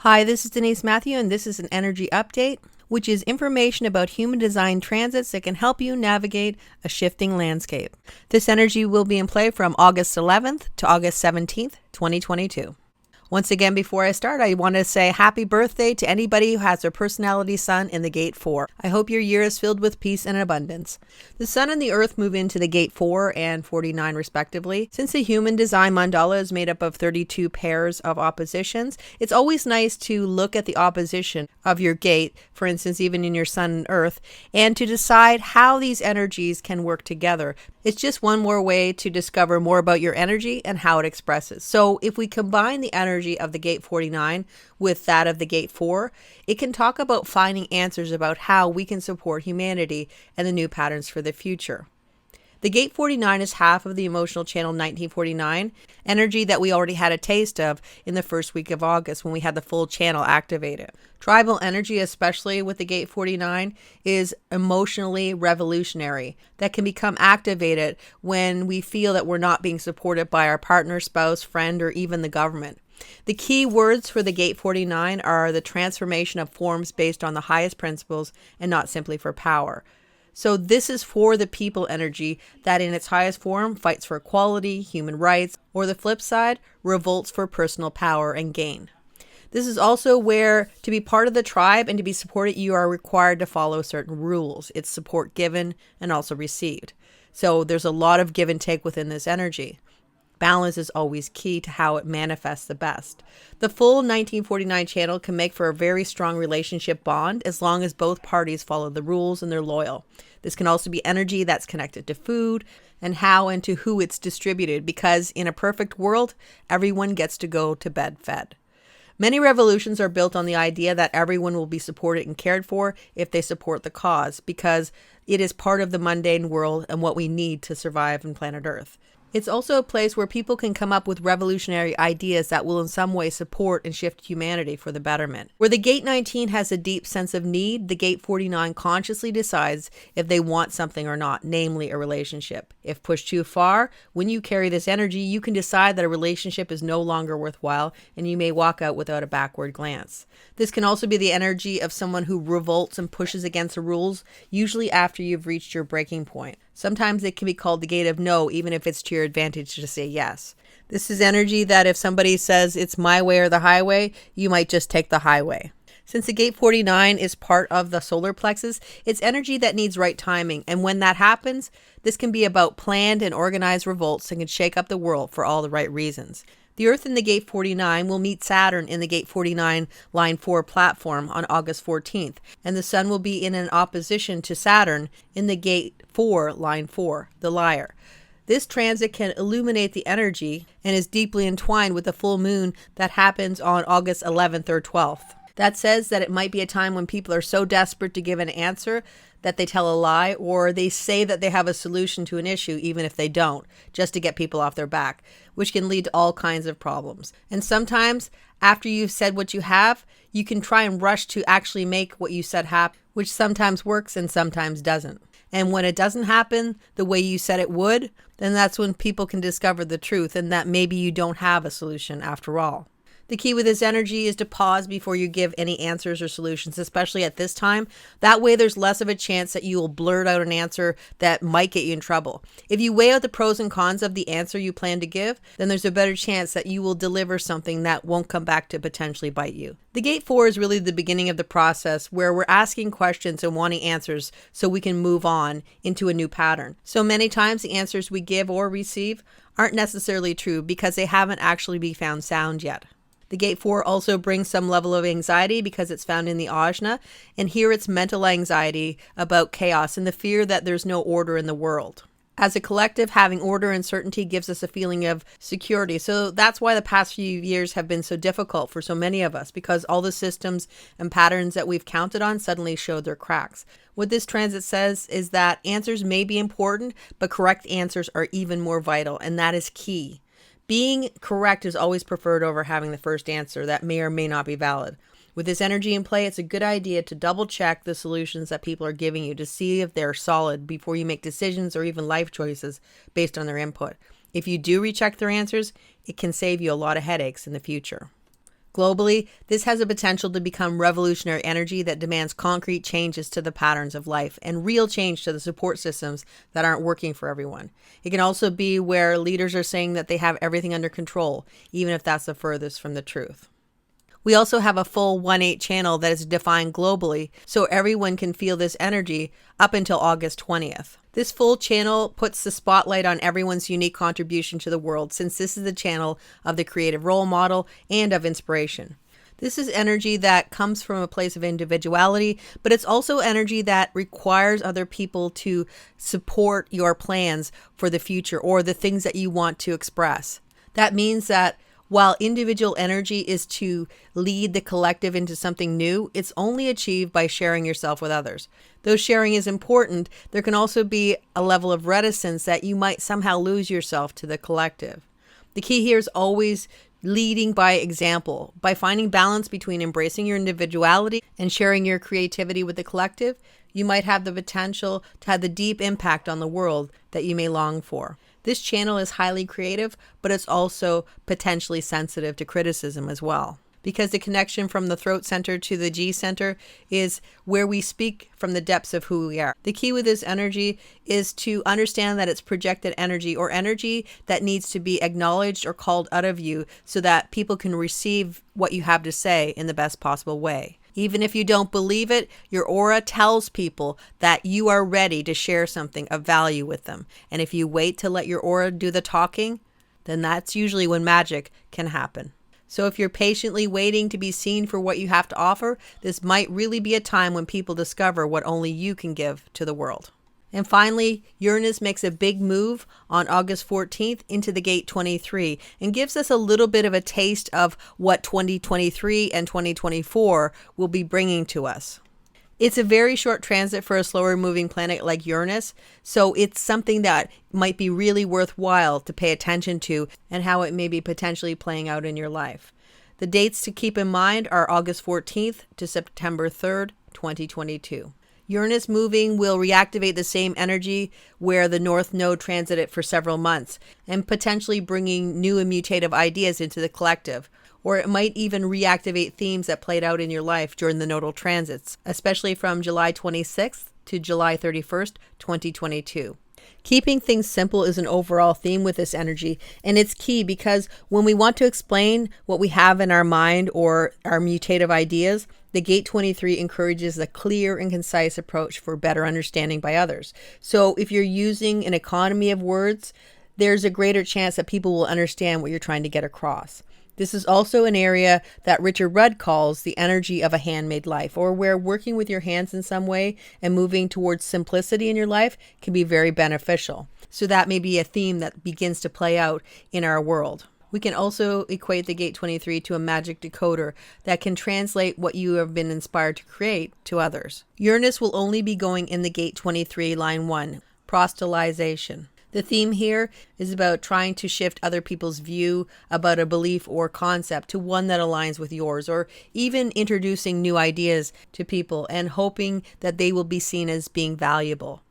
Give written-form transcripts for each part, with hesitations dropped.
Hi, this is Denise Matthew, and this is an energy update, which is information about human design transits that can help you navigate a shifting landscape. This energy will be in play from August 11th to August 17th, 2022. Once again, before I start, I want to say happy birthday to anybody who has their personality sun in the Gate 4. I hope your year is filled with peace and abundance. The sun and the earth move into the Gate 4 and 49 respectively. Since the human design mandala is made up of 32 pairs of oppositions, it's always nice to look at the opposition of your gate, for instance, even in your sun and earth, and to decide how these energies can work together. It's just one more way to discover more about your energy and how it expresses. So if we combine the energy of the Gate 49 with that of the Gate 4, it can talk about finding answers about how we can support humanity and the new patterns for the future. The Gate 49 is half of the emotional channel 1949, energy that we already had a taste of in the first week of August when we had the full channel activated. Tribal energy, especially with the Gate 49, is emotionally revolutionary that can become activated when we feel that we're not being supported by our partner, spouse, friend, or even the government. The key words for the Gate 49 are the transformation of forms based on the highest principles and not simply for power. So this is for the people energy that in its highest form fights for equality, human rights, or the flip side, revolts for personal power and gain. This is also where to be part of the tribe and to be supported, you are required to follow certain rules. It's support given and also received. So there's a lot of give and take within this energy. Balance is always key to how it manifests the best. The full 1949 channel can make for a very strong relationship bond as long as both parties follow the rules and they're loyal. This can also be energy that's connected to food and how and to who it's distributed, because in a perfect world, everyone gets to go to bed fed. Many revolutions are built on the idea that everyone will be supported and cared for if they support the cause, because it is part of the mundane world and what we need to survive on planet Earth. It's also a place where people can come up with revolutionary ideas that will in some way support and shift humanity for the betterment. Where the Gate 19 has a deep sense of need, the Gate 49 consciously decides if they want something or not, namely a relationship. If pushed too far, when you carry this energy, you can decide that a relationship is no longer worthwhile and you may walk out without a backward glance. This can also be the energy of someone who revolts and pushes against the rules, usually after you've reached your breaking point. Sometimes it can be called the gate of no, even if it's to your advantage to say yes. This is energy that if somebody says it's my way or the highway, you might just take the highway. Since the Gate 49 is part of the solar plexus, it's energy that needs right timing. And when that happens, this can be about planned and organized revolts and can shake up the world for all the right reasons. The Earth in the Gate 49 will meet Saturn in the Gate 49 Line 4 platform on August 14th, and the Sun will be in an opposition to Saturn in the Gate 4 Line 4, the Liar. This transit can illuminate the energy and is deeply entwined with the full moon that happens on August 11th or 12th. That says that it might be a time when people are so desperate to give an answer that they tell a lie, or they say that they have a solution to an issue even if they don't, just to get people off their back, which can lead to all kinds of problems. And sometimes after you've said what you have, you can try and rush to actually make what you said happen, which sometimes works and sometimes doesn't. And when it doesn't happen the way you said it would, then that's when people can discover the truth and that maybe you don't have a solution after all. The key with this energy is to pause before you give any answers or solutions, especially at this time. That way there's less of a chance that you will blurt out an answer that might get you in trouble. If you weigh out the pros and cons of the answer you plan to give, then there's a better chance that you will deliver something that won't come back to potentially bite you. The Gate 4 is really the beginning of the process where we're asking questions and wanting answers so we can move on into a new pattern. So many times the answers we give or receive aren't necessarily true because they haven't actually been found sound yet. The Gate 4 also brings some level of anxiety because it's found in the ajna, and here it's mental anxiety about chaos and the fear that there's no order in the world. As a collective, having order and certainty gives us a feeling of security. So that's why the past few years have been so difficult for so many of us, because all the systems and patterns that we've counted on suddenly showed their cracks. What this transit says is that answers may be important, but correct answers are even more vital, and that is key. Being correct is always preferred over having the first answer that may or may not be valid. With this energy in play, it's a good idea to double check the solutions that people are giving you to see if they're solid before you make decisions or even life choices based on their input. If you do recheck their answers, it can save you a lot of headaches in the future. Globally, this has a potential to become revolutionary energy that demands concrete changes to the patterns of life and real change to the support systems that aren't working for everyone. It can also be where leaders are saying that they have everything under control, even if that's the furthest from the truth. We also have a full 1/8 channel that is defined globally, so everyone can feel this energy up until August 20th. This full channel puts the spotlight on everyone's unique contribution to the world, since this is the channel of the creative role model and of inspiration. This is energy that comes from a place of individuality, but it's also energy that requires other people to support your plans for the future or the things that you want to express. That means that while individual energy is to lead the collective into something new, it's only achieved by sharing yourself with others. Though sharing is important, there can also be a level of reticence that you might somehow lose yourself to the collective. The key here is always leading by example. By finding balance between embracing your individuality and sharing your creativity with the collective, you might have the potential to have the deep impact on the world that you may long for. This channel is highly creative, but it's also potentially sensitive to criticism as well, because the connection from the throat center to the G center is where we speak from the depths of who we are. The key with this energy is to understand that it's projected energy or energy that needs to be acknowledged or called out of you so that people can receive what you have to say in the best possible way. Even if you don't believe it, your aura tells people that you are ready to share something of value with them. And if you wait to let your aura do the talking, then that's usually when magic can happen. So if you're patiently waiting to be seen for what you have to offer, this might really be a time when people discover what only you can give to the world. And finally, Uranus makes a big move on August 14th into the Gate 23 and gives us a little bit of a taste of what 2023 and 2024 will be bringing to us. It's a very short transit for a slower moving planet like Uranus, so it's something that might be really worthwhile to pay attention to and how it may be potentially playing out in your life. The dates to keep in mind are August 14th to September 3rd, 2022. Uranus moving will reactivate the same energy where the North Node transited for several months and potentially bringing new and mutative ideas into the collective. Or it might even reactivate themes that played out in your life during the nodal transits, especially from July 26th to July 31st, 2022. Keeping things simple is an overall theme with this energy, and it's key because when we want to explain what we have in our mind or our mutative ideas, the Gate 23 encourages a clear and concise approach for better understanding by others. So if you're using an economy of words, there's a greater chance that people will understand what you're trying to get across. This is also an area that Richard Rudd calls the energy of a handmade life, or where working with your hands in some way and moving towards simplicity in your life can be very beneficial. So that may be a theme that begins to play out in our world. We can also equate the Gate 23 to a magic decoder that can translate what you have been inspired to create to others. Uranus will only be going in the Gate 23 line 1, proselytization. The theme here is about trying to shift other people's view about a belief or concept to one that aligns with yours, or even introducing new ideas to people and hoping that they will be seen as being valuable.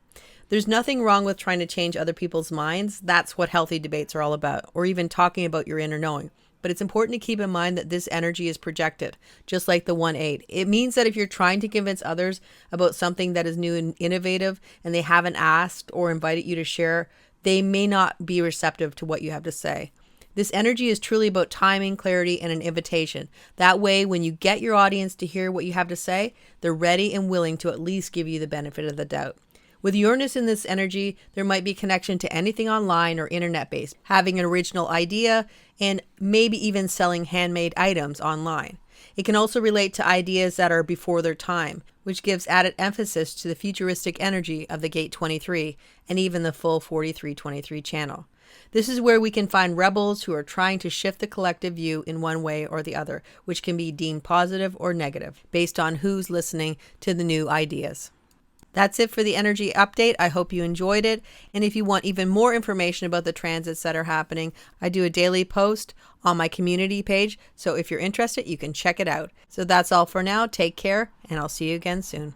There's nothing wrong with trying to change other people's minds. That's what healthy debates are all about, or even talking about your inner knowing. But it's important to keep in mind that this energy is projected, just like the 1/8. It means that if you're trying to convince others about something that is new and innovative, and they haven't asked or invited you to share, they may not be receptive to what you have to say. This energy is truly about timing, clarity, and an invitation. That way, when you get your audience to hear what you have to say, they're ready and willing to at least give you the benefit of the doubt. With Uranus in this energy, there might be connection to anything online or internet-based, having an original idea, and maybe even selling handmade items online. It can also relate to ideas that are before their time, which gives added emphasis to the futuristic energy of the Gate 23 and even the full 4323 channel. This is where we can find rebels who are trying to shift the collective view in one way or the other, which can be deemed positive or negative, based on who's listening to the new ideas. That's it for the energy update. I hope you enjoyed it. And if you want even more information about the transits that are happening, I do a daily post on my community page. So if you're interested, you can check it out. So that's all for now. Take care, and I'll see you again soon.